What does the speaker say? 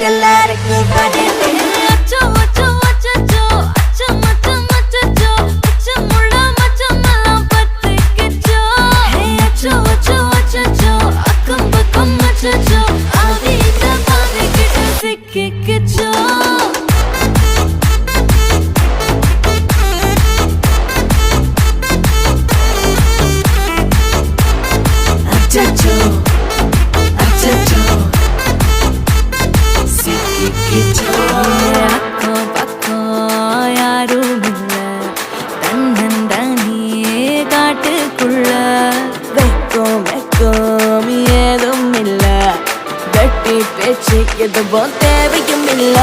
எல்லாருக்கும் பதில் அச்சோ அச்சோ அச்சோ அச்சம் அச்சம் அச்சோ அச்சமுள்ள மச்சமெல்லாம் பத்திக்கிச்சோ அச்சோ அச்சோ அச்சோ அக்கம் பக்கம் அச்சோ ஆவிட்ட பாவிக்கிட்ட சிக்கிக்கிச்சோ அச்சோ அச்சோ சிக்கிக்கிச்சோ அக்கம் பக்கம் யாரும் இல்ல தன்னந்தனியே காட்டுக்குள்ள வெக்கம் வெக்கம் ஏதும் இல்ல வெட்டி பேச்சு எதுவும் தேவையும் இல்ல